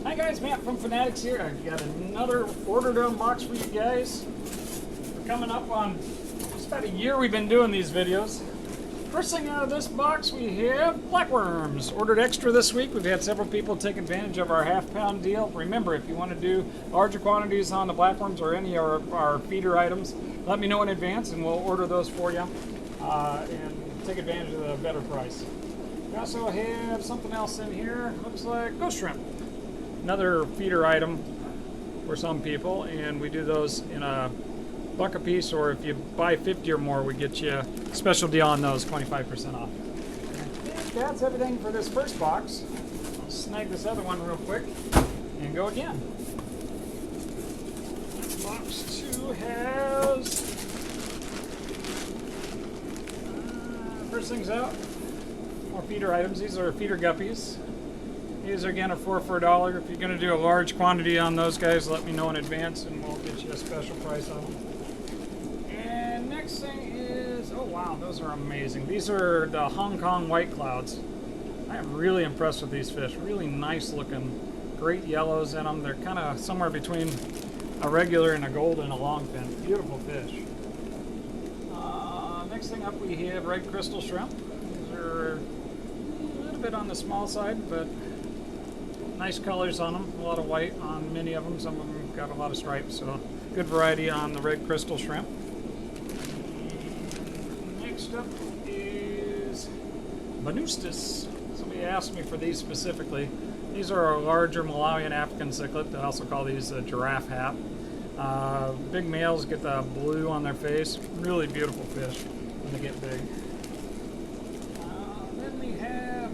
Hi guys, Matt from Finatics here. I've got another order to unbox for you guys. We're coming up on just about a year we've been doing these videos. First thing out of this box we have flatworms. Ordered extra this week. We've had several people take advantage of our half-pound deal. Remember, if you want to do larger quantities on the flatworms or any of our feeder items, let me know in advance and we'll order those for you and take advantage of the better price. We also have something else in here. Looks like ghost shrimp. Another feeder item for some people, and we do those in a buck a piece, or if you buy 50 or more, we get you a special deal on those, 25% off. And that's everything for this first box. I'll snag this other one real quick and go again. Box 2 has first things out, more feeder items. These are feeder guppies. These again are 4 for $1. If you're going to do a large quantity on those guys, let me know in advance and we'll get you a special price on them. And next thing is, oh wow, those are amazing. These are the Hong Kong white clouds. I am really impressed with these fish. Really nice looking, great yellows in them. They're kind of somewhere between a regular and a gold and a longfin. Beautiful fish. Next thing up we have red crystal shrimp. These are a little bit on the small side, but nice colors on them, a lot of white on many of them. Some of them got a lot of stripes, so good variety on the red crystal shrimp. Next up is Menustas. Somebody asked me for these specifically. These are a larger Malawian African cichlid. They also call these a giraffe hat. Big males get the blue on their face. Really beautiful fish when they get big. Then we have,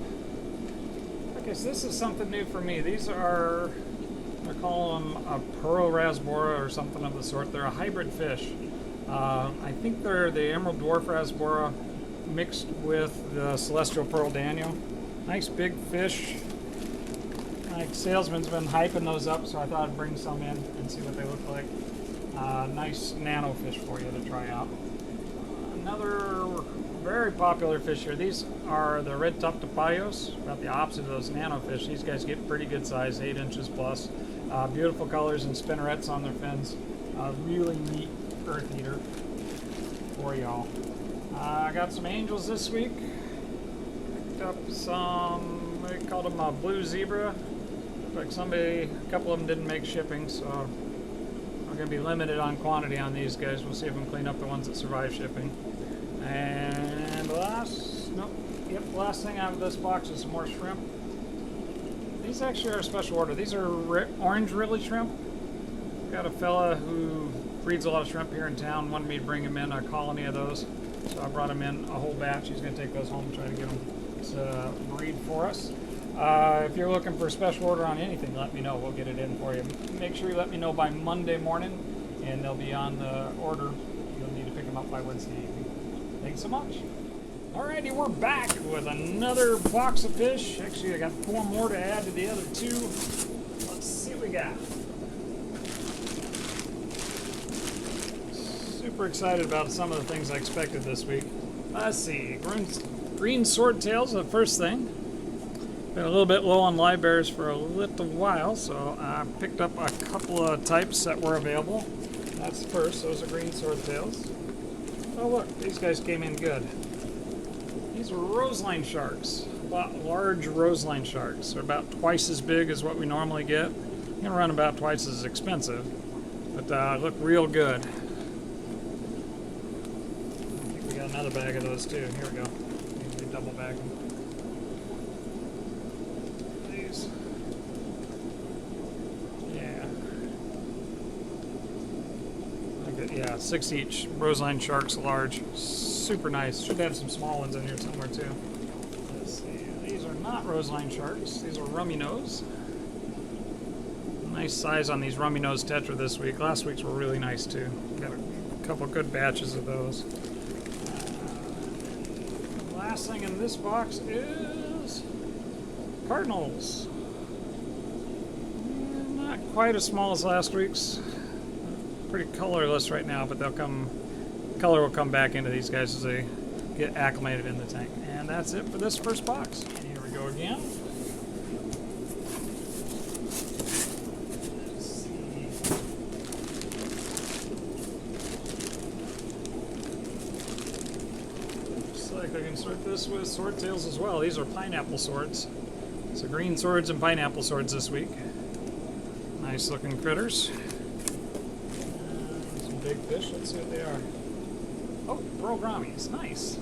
okay, so this is something new for me. These are, I call them a pearl rasbora or something of the sort. They're a hybrid fish. I think they're the emerald dwarf rasbora mixed with the celestial pearl Daniel. Nice big fish. My salesman's been hyping those up, so I thought I'd bring some in and see what they look like. Nice nano fish for you to try out. Another very popular fish here. These are the red tufted payos, about the opposite of those nano fish. These guys get pretty good size, 8 inches plus. Beautiful colors and spinnerets on their fins. Really neat earth eater for y'all. I got some angels this week. Picked up some, they called them a blue zebra. Like a couple of them didn't make shipping, so we're going to be limited on quantity on these guys. We'll see if we can clean up the ones that survive shipping. And last thing out of this box is some more shrimp. These actually are a special order. These are orange rilly shrimp. Got a fella who breeds a lot of shrimp here in town, wanted me to bring him in a colony of those. So I brought him in a whole batch. He's going to take those home and try to get them to breed for us. If you're looking for a special order on anything, let me know. We'll get it in for you. Make sure you let me know by Monday morning, and they'll be on the order. You'll need to pick them up by Wednesday evening. Thanks so much. Alrighty, we're back with another box of fish. Actually, I got 4 more to add to the other 2. Let's see what we got. Super excited about some of the things I expected this week. Let's see. Green swordtails, the first thing. Been a little bit low on live bears for a little while, so I picked up a couple of types that were available. That's the first. Those are green swordtails. Oh look, these guys came in good. These are Roseline Sharks. Large Roseline Sharks. They're about twice as big as what we normally get. You're gonna run about twice as expensive, but look real good. I think we got another bag of those too. Here we go. We double bag them. Yeah, 6 each. Roseline Sharks, large. Super nice. Should have some small ones in here somewhere too. Let's see. These are not Roseline Sharks. These are rummy nose. Nice size on these rummy nose tetra this week. Last week's were really nice too. Got a couple good batches of those. Last thing in this box is cardinals. Not quite as small as last week's. Pretty colorless right now, but color will come back into these guys as they get acclimated in the tank. And that's it for this first box. And here we go again. fact, I can sort this with swordtails as well. These are pineapple swords. So green swords and pineapple swords this week. Nice looking critters. Some big fish. Let's see what they are. Oh, pearl Grommies. Nice.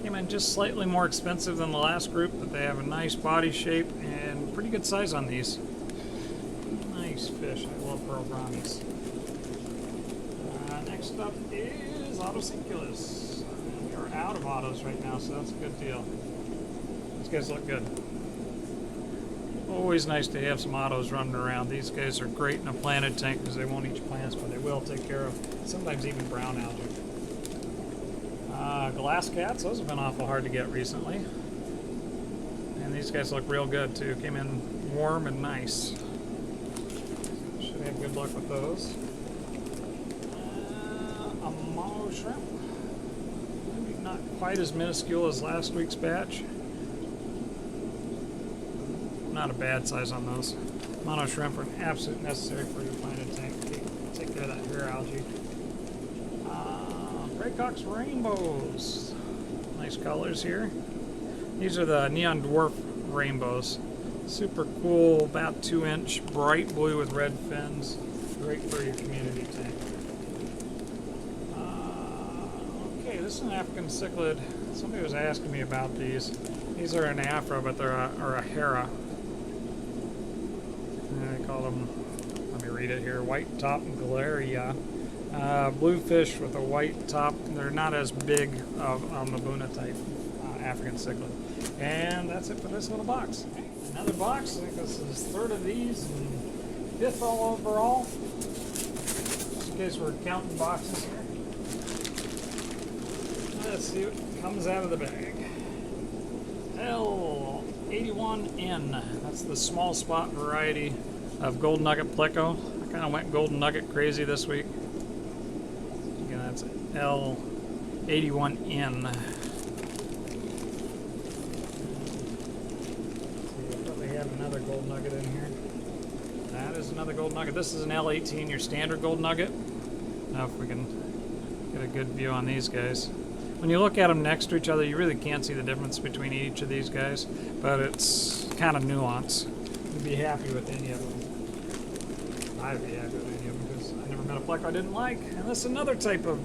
Came in just slightly more expensive than the last group, but they have a nice body shape and pretty good size on these. Nice fish. I love pearl Grommies. Next up is Cichlids. We are out of autos right now, so that's a good deal. These guys look good. Always nice to have some autos running around. These guys are great in a planted tank because they won't eat plants, but they will take care of sometimes even brown algae. Glass cats, those have been awful hard to get recently. And these guys look real good too. Came in warm and nice. Should have good luck with those. A mono shrimp. Maybe not quite as minuscule as last week's batch. Not a bad size on those. Mono shrimp are absolutely necessary for your planted tank. Take care of that hair algae. Peacock's rainbows. Nice colors here. These are the neon dwarf rainbows. Super cool, about 2-inch, bright blue with red fins. Great for your community tank. Okay, this is an African cichlid. Somebody was asking me about these. These are an Afra, but they're a Hera. They call them, let me read it here, white top Galeria. Blue fish with a white top. They're not as big on the Buna type African cichlid. And that's it for this little box. Another box. I think this is third of these and fifth all overall. Just in case we're counting boxes here. Let's see what comes out of the bag. L81N. That's the small spot variety of Golden Nugget Pleco. I kind of went Golden Nugget crazy this week. Again, that's L81N. Probably have another gold nugget in here. That is another gold nugget. This is an L18, your standard gold nugget. Now if we can get a good view on these guys. When you look at them next to each other, you really can't see the difference between each of these guys, but it's kind of nuanced. You'd be happy with any of them. I'd be happy with any of them because I never met a Pleco I didn't like. And this is another type of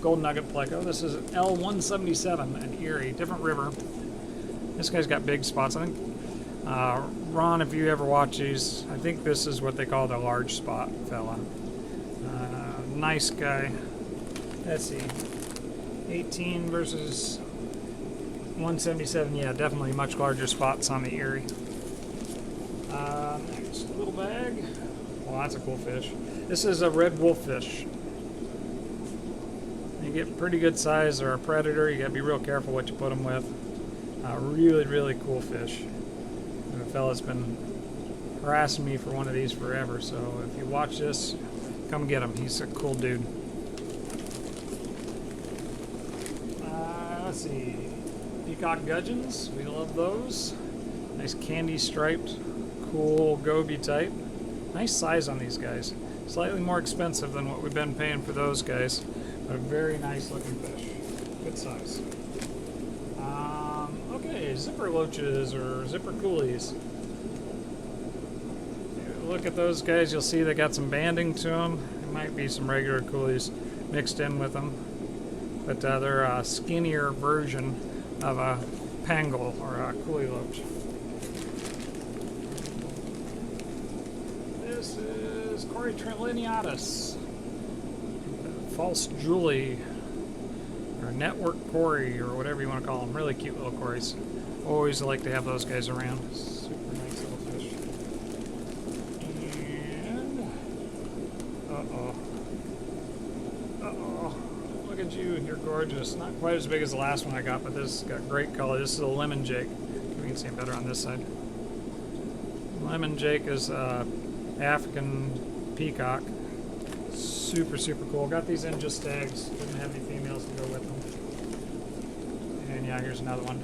Golden Nugget Pleco. This is L177, an Erie, different river. This guy's got big spots. I think, Ron, if you ever watch these, I think this is what they call the large spot fella. Nice guy. Let's see. 18 versus 177, yeah, definitely much larger spots on the Erie. Next little bag. Well, that's a cool fish. This is a red wolffish. You get pretty good size. They're a predator. You gotta be real careful what you put them with. Really, really cool fish. And the fella's been harassing me for one of these forever, so if you watch this, come get him. He's a cool dude. Let's see, Peacock Gudgeons, we love those. Nice candy striped, cool goby type. Nice size on these guys. Slightly more expensive than what we've been paying for those guys, but a very nice looking fish. Good size. Okay, zipper loaches or zipper coolies. Look at those guys, you'll see they got some banding to them. There might be some regular coolies mixed in with them. But they're a skinnier version of a pangle or a coolie loach. This is Quarry trilineatus, false Julie, or network Quarry, or whatever you want to call them. Really cute little quarries. Always like to have those guys around. Super nice little fish. And look at you, you're gorgeous. Not quite as big as the last one I got, but this has got great color. This is a lemon jake. We can see it better on this side. Lemon jake is African peacock. Super, super cool. Got these in just stags. Didn't have any females to go with them. And yeah, here's another one.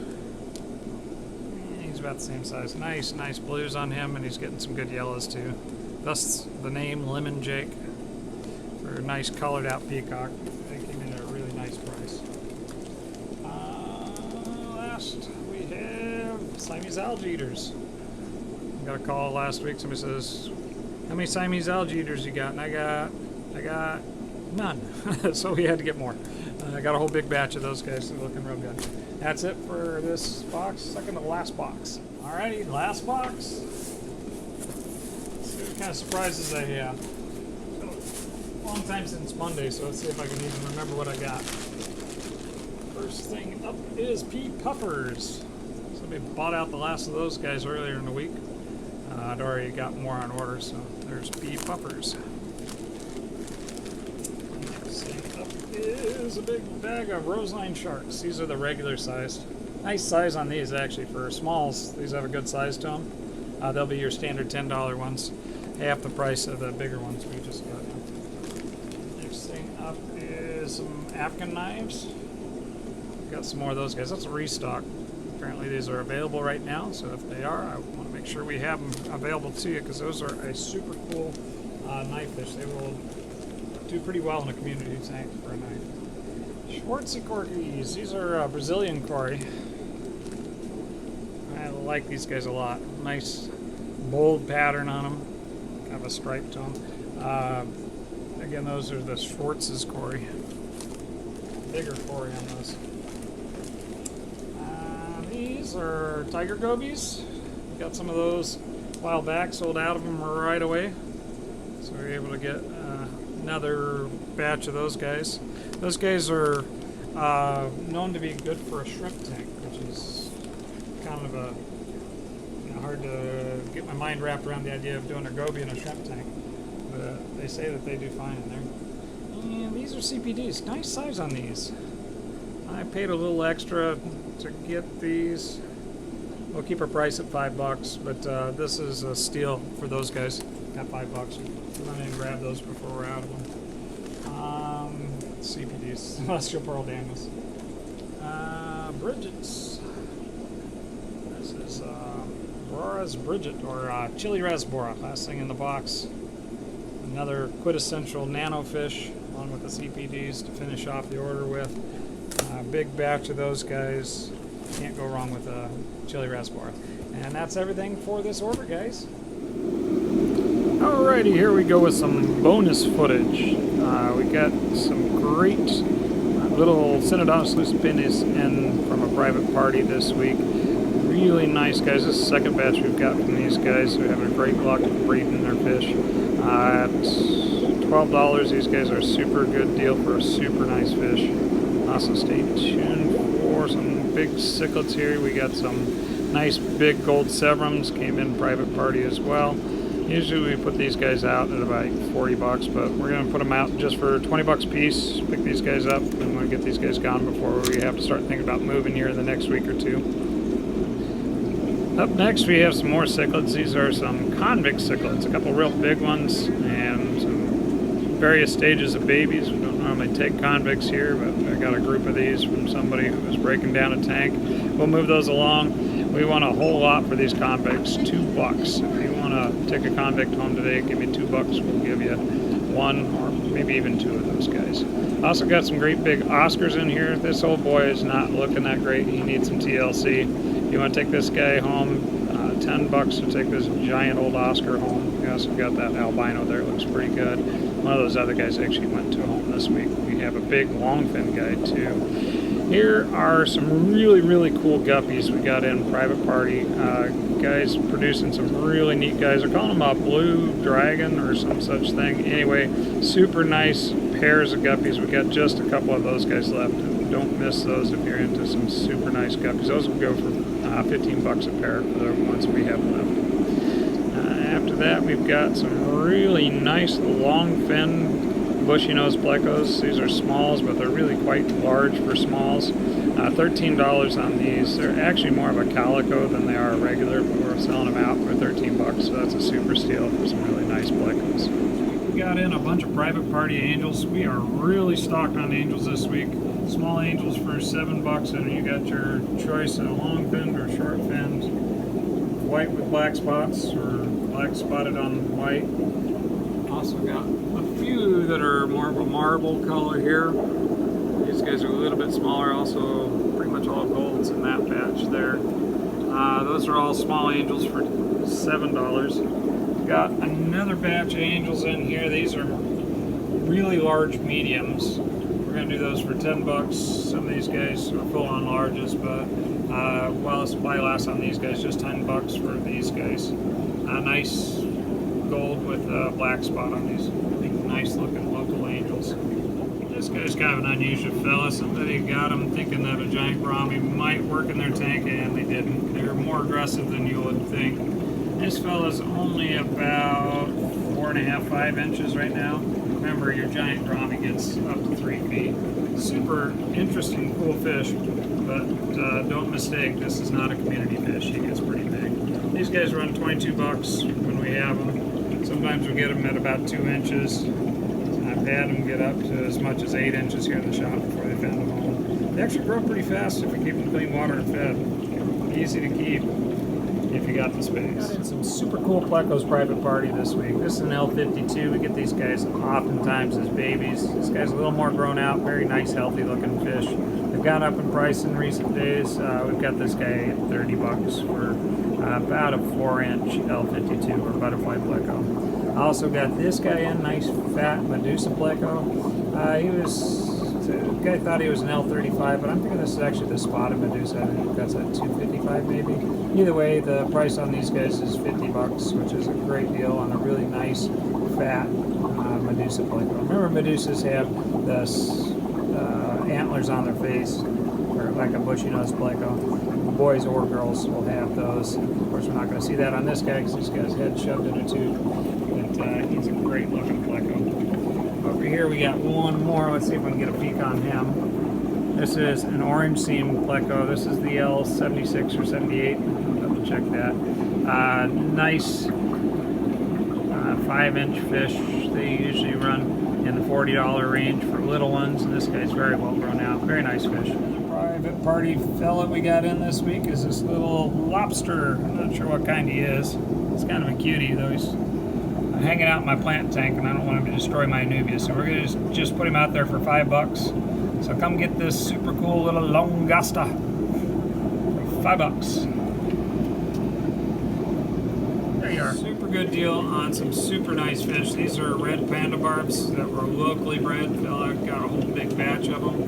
And he's about the same size. Nice, nice blues on him, and he's getting some good yellows too. Thus the name Lemon Jake for a nice colored out peacock. They came in at a really nice price. Siamese algae eaters. I got a call last week. Somebody says, "How many Siamese algae eaters you got?" And I got none. So we had to get more. I got a whole big batch of those guys. They're looking real good. That's it for this box. Second to last box. Alrighty, last box. Let's see what kind of surprises I have. Long time since Monday, so let's see if I can even remember what I got. First thing up is pea puffers. Somebody bought out the last of those guys earlier in the week. I'd already got more on order, so there's pea puffers. Next thing up is a big bag of Roseline Sharks. These are the regular sized. Nice size on these actually for smalls. These have a good size to them. They'll be your standard $10 ones. Half the price of the bigger ones we just got. Next thing up is some Afghan knives. Got some more of those guys. That's a restock. Apparently these are available right now, so if they are, I want to make sure we have them available to you because those are a super cool knife fish. They will do pretty well in a community tank for a knife. Schwartzy corkies. These are Brazilian Quarry. I like these guys a lot. Nice bold pattern on them. Kind of a stripe to them. Again, those are the Schwartz's Quarry. Bigger Quarry on those. These are tiger gobies. Got some of those a while back, sold out of them right away. So we were able to get another batch of those guys. Those guys are known to be good for a shrimp tank, which is kind of a hard to get my mind wrapped around the idea of doing a goby in a shrimp tank. But they say that they do fine in there. And these are CPDs. Nice size on these. I paid a little extra to get these. We'll keep our price at $5, but this is a steal for those guys at $5. Run in and grab those before we're out of them. CPDs, Celestial Pearl Daniels. Bridget's. This is Aurora's Bridget, or Chili Rasbora. Last thing in the box. Another quintessential nano fish, along with the CPDs to finish off the order with. Big batch of those guys. Can't go wrong with a Chili Rasbora. And that's everything for this order, guys. Alrighty, here we go with some bonus footage. We got some great little Synodontis lucipinis in from a private party this week. Really nice guys. This is the second batch we've got from these guys who have a great luck breeding their fish. At $12, these guys are a super good deal for a super nice fish. Also stay tuned for some big cichlids here. We got some nice big gold severums, came in private party as well. Usually we put these guys out at about $40, but we're going to put them out just for $20 a piece. Pick these guys up and we'll get these guys gone before we have to start thinking about moving here in the next week or two. Up next we have some more cichlids. These are some Convict Cichlids, a couple real big ones and some various stages of babies. We don't normally take convicts here, but I got a group of these from somebody who was breaking down a tank. We'll move those along. We want a whole lot for these convicts, $2. If you want to take a convict home today, give me $2. We'll give you one or maybe even two of those guys. Also got some great big Oscars in here. This old boy is not looking that great. He needs some TLC. If you want to take this guy home, $10 to take this giant old Oscar home. We also got that albino there, looks pretty good. One of those other guys actually went to home this week. We have a big longfin guy too. Here are some really cool guppies we got in private party. Guys producing some really neat guys. They're calling them a blue dragon or some such thing. Anyway, super nice pairs of guppies. We got just a couple of those guys left. Don't miss those if you're into some super nice guppies. Those will go for $15 a pair for the ones we have left. After that, we've got some really nice long fin bushy nose plecos. These are smalls, but they're really quite large for smalls. $13 on these. They're actually more of a calico than they are a regular, but we're selling them out for $13, so that's a super steal for some really nice plecos. We got in a bunch of private party angels. We are really stocked on angels this week. Small angels for $7, and you got your choice of long finned or short finned, white with black spots or black spotted on white. Also got a few that are more of a marble color here. These guys are a little bit smaller, also pretty much all golds in that batch there. Those are all small angels for $7. Got another batch of angels in here. These are really large mediums. We're going to do those for $10. Some of these guys are full-on larges, but while the supply lasts on these guys, just $10 for these guys. Nice gold with a black spot on these. Nice looking local angels. This guy's kind of an unusual fella. Somebody got him thinking that a giant Grommie might work in their tank, and they didn't. They're more aggressive than you would think. This fella's only about 4.5, 5 inches right now. Remember, your giant Grommie gets up to 3 feet. Super interesting, cool fish, but don't mistake, this is not a community fish. He gets pretty big. These guys run $22 when we have them. Sometimes we get them at about 2 inches. I've had them get up to as much as 8 inches here in the shop before they found a home. They actually grow pretty fast if you keep them clean water and fed. Easy to keep if you got the space. Got in some super cool Plecos private party this week. This is an L52. We get these guys oftentimes as babies. This guy's a little more grown out, very nice, healthy looking fish. They've gone up in price in recent days. We've got this guy at $30 for about a 4-inch L52 or butterfly Pleco. I also got this guy in, nice fat Medusa Pleco. The guy thought he was an L35, but I'm thinking this is actually the spotted Medusa. I think that's at $255 maybe. Either way, the price on these guys is $50, which is a great deal on a really nice fat Medusa Pleco. Remember, Medusas have the antlers on their face, or like a bushy-nosed Pleco. Boys or girls will have those. Of course, we're not going to see that on this guy because this guy's head shoved in a tube. But he's a great-looking Pleco. Over here we got one more. Let's see if we can get a peek on him. This is an orange seam Pleco. This is the L76 or 78. Double check that. Nice 5-inch fish. They usually run in the $40 range for little ones, and this guy's very well grown out. Very nice fish. The private party fella we got in this week is this little lobster. I'm not sure what kind he is. It's kind of a cutie, though. He's hanging out in my plant tank, and I don't want him to destroy my Nubia, so we're going to just put him out there for $5. So come get this super cool little Longusta for $5. There you are. Super good deal on some super nice fish. These are red Panda Barbs that were locally bred. Fella got a whole big batch of them,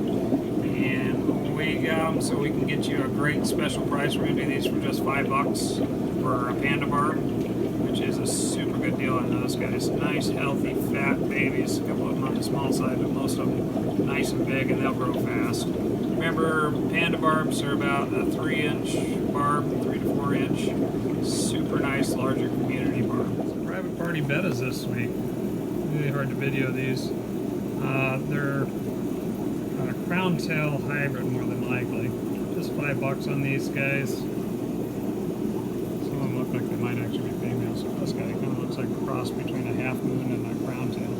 and we got them so we can get you a great special price. We're going to do these for just $5 for a Panda Barb, which is a super good deal on those guys. Nice, healthy, fat babies. A couple of them on the small side, but most of them nice and big, and they'll grow fast. Remember, Panda Barbs are about a 3-inch barb, 3 to 4 inch. Super nice, larger community barb. Some private party bettas this week. Really hard to video these. They're a crown tail hybrid more than likely. Just $5 on these guys. Some of them look like they might actually be females. So this guy kind of looks like a cross between a half moon and a crown tail.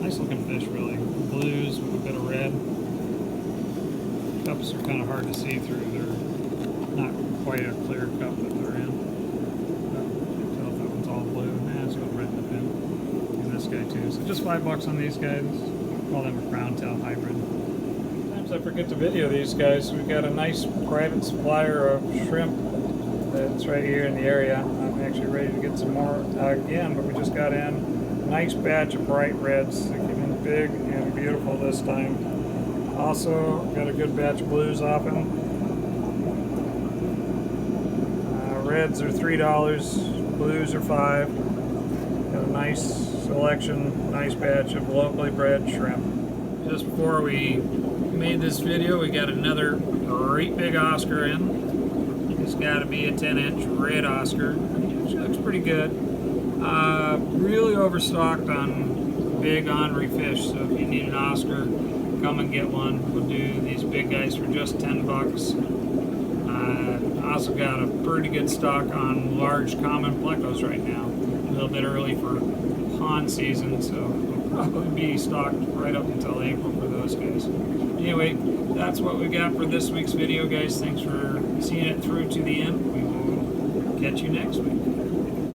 Nice looking fish, really. Blues with a bit of red. Cups are kind of hard to see through. They're not quite a clear cup that they're in. But you can tell if that one's all blue. It's got red in the fin. And this guy too. So just $5 on these guys. Call them a crown tail hybrid. Sometimes I forget to video these guys. We've got a nice private supplier of shrimp that's right here in the area. I'm actually ready to get some more again, but we just got in a nice batch of bright reds. They came in big and beautiful this time. Also got a good batch of blues off him. Reds are $3, blues are $5. Got a nice selection, nice batch of locally bred shrimp. Just before we made this video, we got another great big Oscar in. It's got to be a 10-inch red Oscar, which looks pretty good. Really overstocked on big ornery fish, so if you need an Oscar, come and get one. We'll do these big guys for just $10. Also got a pretty good stock on large common Plecos right now. A little bit early for pond season, so we'll probably be stocked right up until April for those guys. Anyway, that's what we got for this week's video, guys. Thanks for seeing it through to the end. We will catch you next week.